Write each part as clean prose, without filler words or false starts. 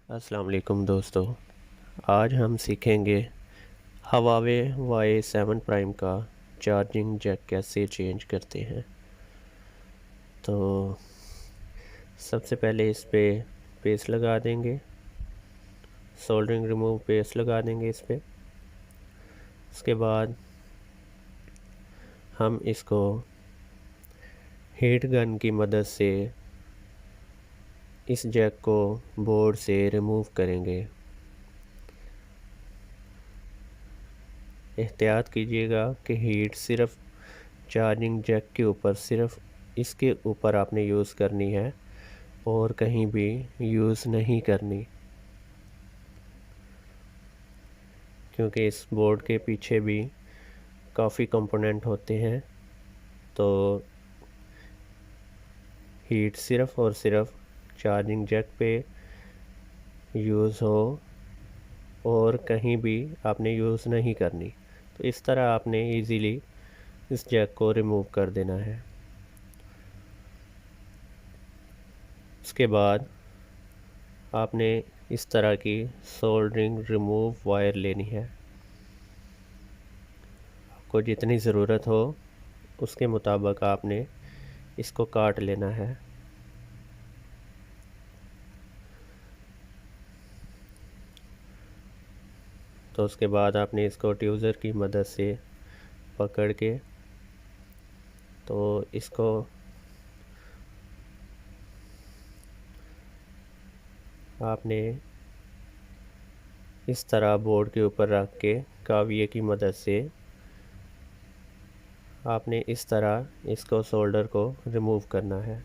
अस्सलाम वालेकुम दोस्तों। आज हम सीखेंगे हवावे Y7 प्राइम का चार्जिंग जैक कैसे चेंज करते हैं। तो सबसे पहले इस पे पेस्ट लगा देंगे, सोल्डरिंग रिमूव पेस्ट लगा देंगे इस पे। उसके बाद हम इसको हीट गन की मदद से इस जैक को बोर्ड से रिमूव करेंगे। एहतियात कीजिएगा कि हीट सिर्फ चार्जिंग जैक के ऊपर, सिर्फ इसके ऊपर आपने यूज़ करनी है और कहीं भी यूज़ नहीं करनी, क्योंकि इस बोर्ड के पीछे भी काफ़ी कंपोनेंट होते हैं। तो हीट सिर्फ और सिर्फ चार्जिंग जैक पे यूज़ हो और कहीं भी आपने यूज़ नहीं करनी। तो इस तरह आपने इजीली इस जैक को रिमूव कर देना है। उसके बाद आपने इस तरह की सोल्डरिंग रिमूव वायर लेनी है। आपको जितनी ज़रूरत हो उसके मुताबिक आपने इसको काट लेना है। तो उसके बाद आपने इसको ट्यूज़र की मदद से पकड़ के तो इसको आपने इस तरह बोर्ड के ऊपर रख के काविये की मदद से आपने इस तरह इसको सोल्डर को रिमूव करना है।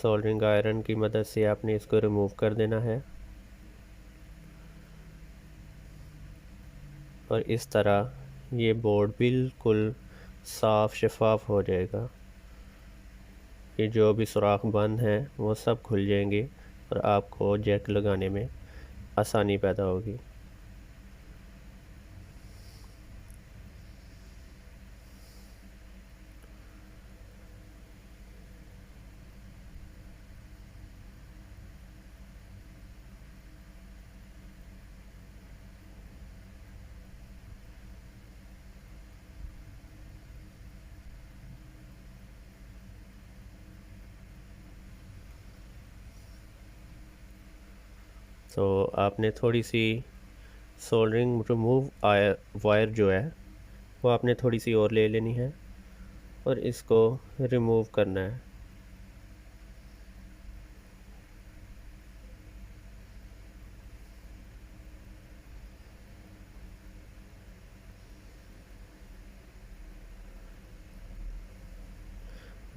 सोल्डरिंग आयरन की मदद से आपने इसको रिमूव कर देना है और इस तरह ये बोर्ड बिल्कुल साफ़ शफाफ हो जाएगा। ये जो भी सुराख बंद हैं वो सब खुल जाएंगे और आपको जैक लगाने में आसानी पैदा होगी। तो आपने थोड़ी सी सोल्डरिंग रिमूव वायर जो है वो आपने थोड़ी सी और ले लेनी है और इसको रिमूव करना है।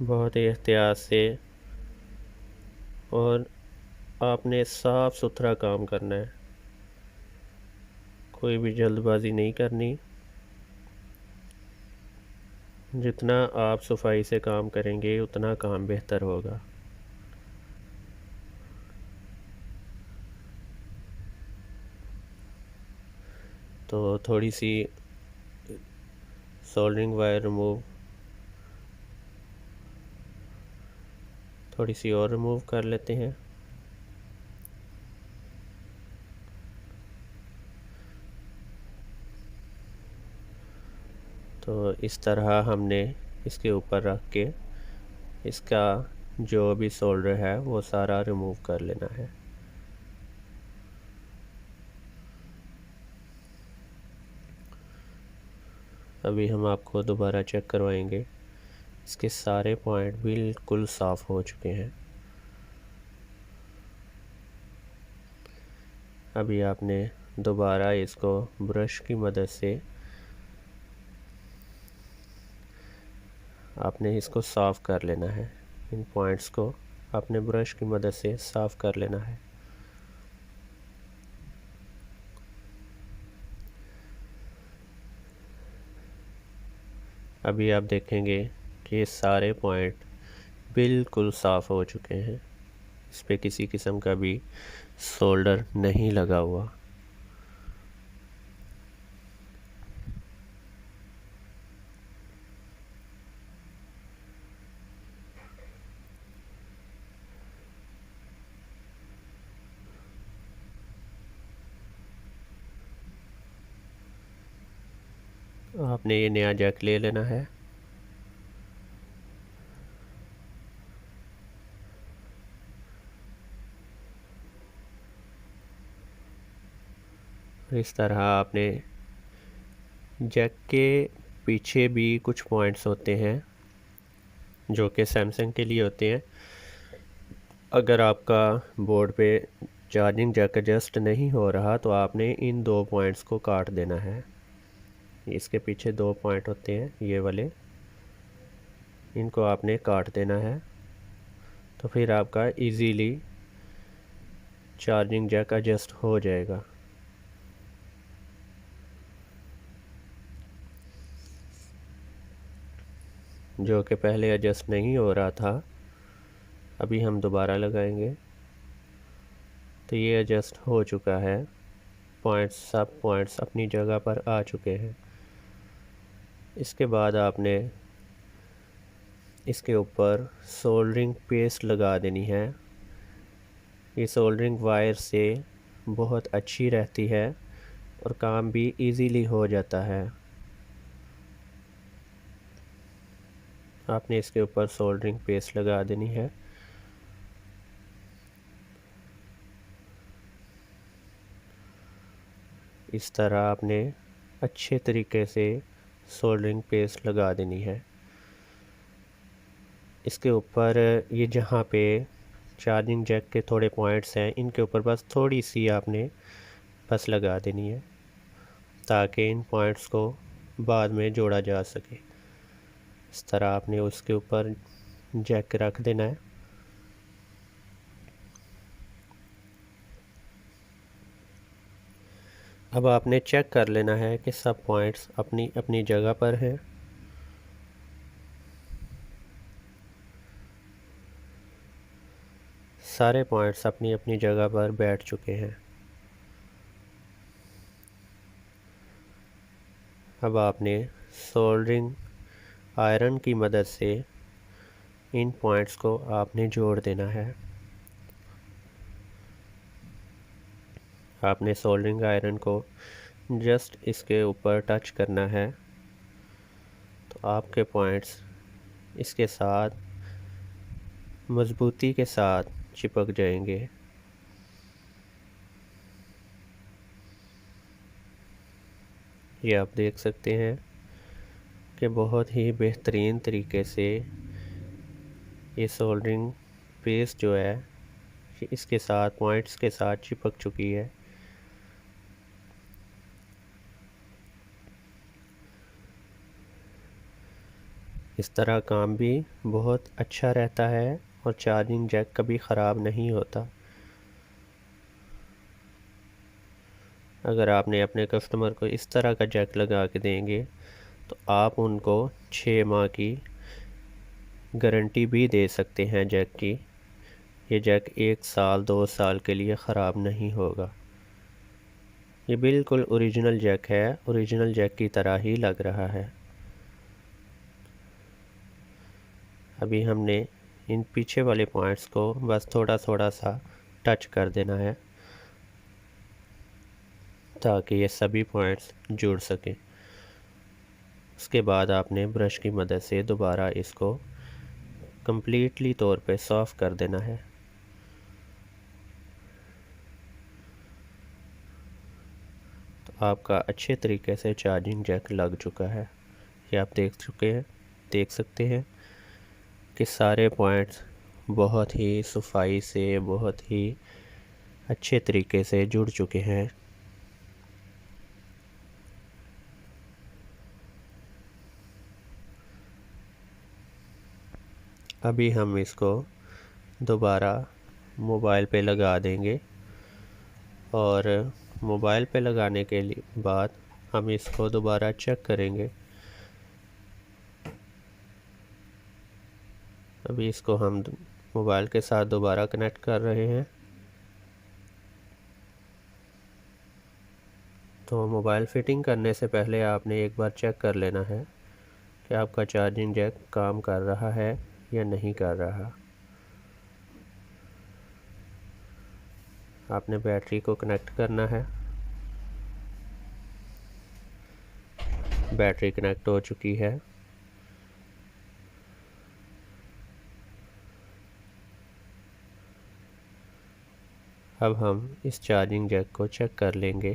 बहुत ही एहतियात से, और आपने साफ़ सुथरा काम करना है, कोई भी जल्दबाजी नहीं करनी। जितना आप सफाई से काम करेंगे उतना काम बेहतर होगा। तो थोड़ी सी सोल्डरिंग वायर रिमूव, थोड़ी सी और रिमूव कर लेते हैं। तो इस तरह हमने इसके ऊपर रख के इसका जो भी सोल्डर है वो सारा रिमूव कर लेना है। अभी हम आपको दोबारा चेक करवाएंगे। इसके सारे पॉइंट बिल्कुल साफ़ हो चुके हैं। अभी आपने दोबारा इसको ब्रश की मदद से आपने इसको साफ़ कर लेना है। इन पॉइंट्स को आपने ब्रश की मदद से साफ़ कर लेना है। अभी आप देखेंगे कि ये सारे पॉइंट बिल्कुल साफ़ हो चुके हैं। इस पे किसी किस्म का भी सोल्डर नहीं लगा हुआ। आपने ये नया जैक ले लेना है। इस तरह आपने जैक के पीछे भी कुछ पॉइंट्स होते हैं जो कि सैमसंग के लिए होते हैं। अगर आपका बोर्ड पे चार्जिंग जैक एडजस्ट नहीं हो रहा तो आपने इन 2 पॉइंट्स को काट देना है। इसके पीछे 2 पॉइंट होते हैं ये वाले, इनको आपने काट देना है। तो फिर आपका इजीली चार्जिंग जैक एडजस्ट हो जाएगा। जो कि पहले एडजस्ट नहीं हो रहा था, अभी हम दोबारा लगाएंगे तो ये एडजस्ट हो चुका है। सब पॉइंट्स अपनी जगह पर आ चुके हैं। इसके बाद आपने इसके ऊपर सोल्डरिंग पेस्ट लगा देनी है। ये सोल्डरिंग वायर से बहुत अच्छी रहती है और काम भी इजीली हो जाता है। आपने इसके ऊपर सोल्डरिंग पेस्ट लगा देनी है। इस तरह आपने अच्छे तरीके से सोल्डरिंग पेस्ट लगा देनी है। इसके ऊपर ये जहाँ पे चार्जिंग जैक के थोड़े पॉइंट्स हैं, इनके ऊपर बस थोड़ी सी आपने बस लगा देनी है ताकि इन पॉइंट्स को बाद में जोड़ा जा सके। इस तरह आपने उसके ऊपर जैक रख देना है। अब आपने चेक कर लेना है कि सब पॉइंट्स अपनी अपनी जगह पर हैं। सारे पॉइंट्स अपनी अपनी जगह पर बैठ चुके हैं। अब आपने सोल्डरिंग आयरन की मदद से इन पॉइंट्स को आपने जोड़ देना है। आपने सोल्डरिंग आयरन को जस्ट इसके ऊपर टच करना है तो आपके पॉइंट्स इसके साथ मज़बूती के साथ चिपक जाएंगे। ये आप देख सकते हैं कि बहुत ही बेहतरीन तरीके से ये सोल्डरिंग पेस्ट जो है इसके साथ पॉइंट्स के साथ चिपक चुकी है। इस तरह काम भी बहुत अच्छा रहता है और चार्जिंग जैक कभी ख़राब नहीं होता। अगर आपने अपने कस्टमर को इस तरह का जैक लगा के देंगे तो आप उनको 6 माह की गारंटी भी दे सकते हैं जैक की। ये जैक 1 साल 2 साल के लिए ख़राब नहीं होगा। ये बिल्कुल ओरिजिनल जैक है, ओरिजिनल जैक की तरह ही लग रहा है। अभी हमने इन पीछे वाले पॉइंट्स को बस थोड़ा थोड़ा सा टच कर देना है ताकि ये सभी पॉइंट्स जुड़ सकें। उसके बाद आपने ब्रश की मदद से दोबारा इसको कंप्लीटली तौर पे साफ़ कर देना है। तो आपका अच्छे तरीके से चार्जिंग जैक लग चुका है। ये आप देख सकते हैं कि सारे पॉइंट्स बहुत ही सफाई से बहुत ही अच्छे तरीके से जुड़ चुके हैं। अभी हम इसको दोबारा मोबाइल पे लगा देंगे और मोबाइल पे लगाने के बाद हम इसको दोबारा चेक करेंगे। अभी इसको हम मोबाइल के साथ दोबारा कनेक्ट कर रहे हैं। तो मोबाइल फिटिंग करने से पहले आपने एक बार चेक कर लेना है कि आपका चार्जिंग जैक काम कर रहा है या नहीं कर रहा। आपने बैटरी को कनेक्ट करना है। बैटरी कनेक्ट हो चुकी है। अब हम इस चार्जिंग जैक को चेक कर लेंगे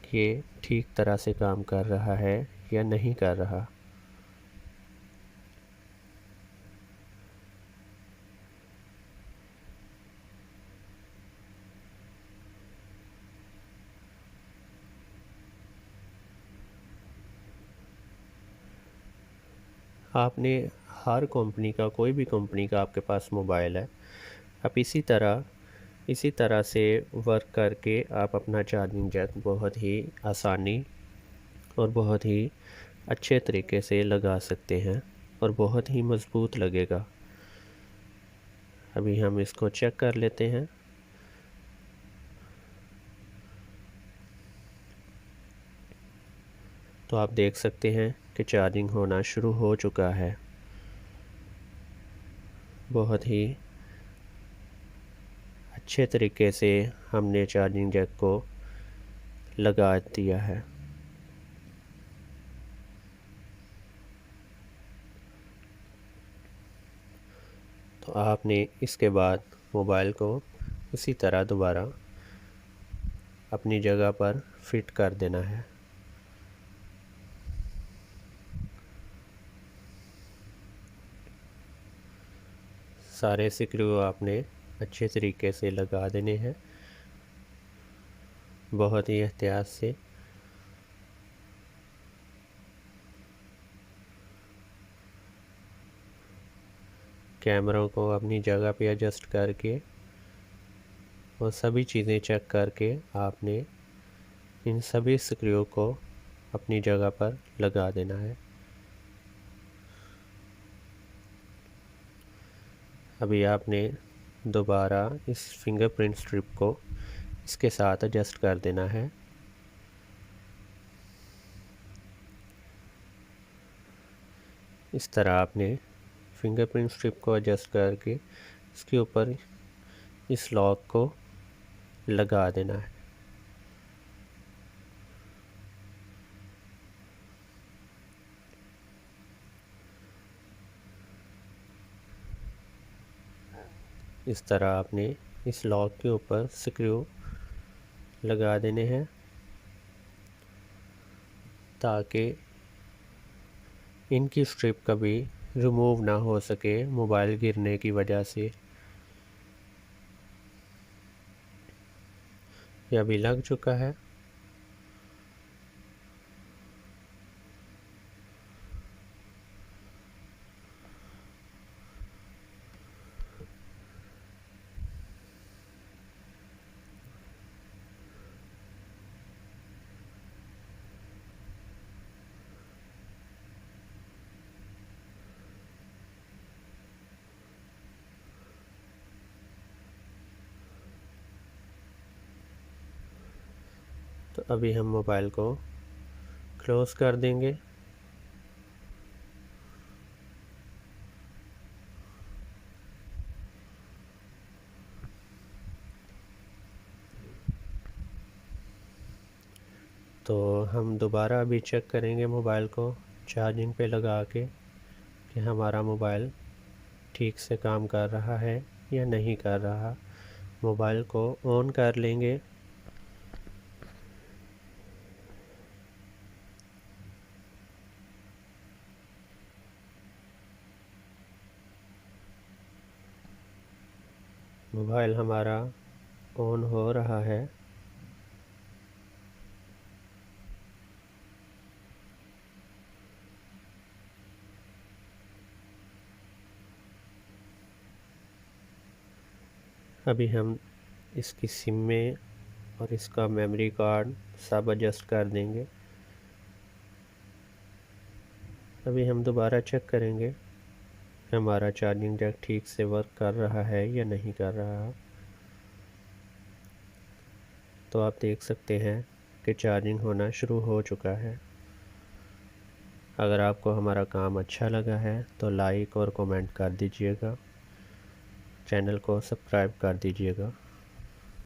कि ये ठीक तरह से काम कर रहा है या नहीं कर रहा। आपने हर कंपनी का, कोई भी कंपनी का आपके पास मोबाइल है, आप इसी तरह से वर्क करके आप अपना चार्जिंग जैक बहुत ही आसानी और बहुत ही अच्छे तरीके से लगा सकते हैं और बहुत ही मज़बूत लगेगा। अभी हम इसको चेक कर लेते हैं। तो आप देख सकते हैं कि चार्जिंग होना शुरू हो चुका है। बहुत ही अच्छे तरीके से हमने चार्जिंग जैक को लगा दिया है। तो आपने इसके बाद मोबाइल को उसी तरह दोबारा अपनी जगह पर फिट कर देना है। सारे स्क्रू आपने अच्छे तरीके से लगा देने हैं, बहुत ही एहतियात से। कैमरों को अपनी जगह पे एडजस्ट करके और सभी चीज़ें चेक करके आपने इन सभी स्क्रू को अपनी जगह पर लगा देना है। अभी आपने दोबारा इस फिंगरप्रिंट स्ट्रिप को इसके साथ एडजस्ट कर देना है। इस तरह आपने फिंगरप्रिंट स्ट्रिप को एडजस्ट करके इसके ऊपर इस लॉक को लगा देना है। इस तरह आपने इस लॉक के ऊपर स्क्रू लगा देने हैं ताकि इनकी स्ट्रिप कभी रिमूव ना हो सके मोबाइल गिरने की वजह से। यह भी लग चुका है। तो अभी हम मोबाइल को क्लोज़ कर देंगे। तो हम दोबारा अभी चेक करेंगे मोबाइल को चार्जिंग पे लगा के कि हमारा मोबाइल ठीक से काम कर रहा है या नहीं कर रहा। मोबाइल को ऑन कर लेंगे। मोबाइल हमारा ऑन हो रहा है। अभी हम इसकी सिम में और इसका मेमोरी कार्ड सब एडजस्ट कर देंगे। अभी हम दोबारा चेक करेंगे कि हमारा चार्जिंग जैक ठीक से वर्क कर रहा है या नहीं कर रहा। तो आप देख सकते हैं कि चार्जिंग होना शुरू हो चुका है। अगर आपको हमारा काम अच्छा लगा है तो लाइक और कमेंट कर दीजिएगा। चैनल को सब्सक्राइब कर दीजिएगा।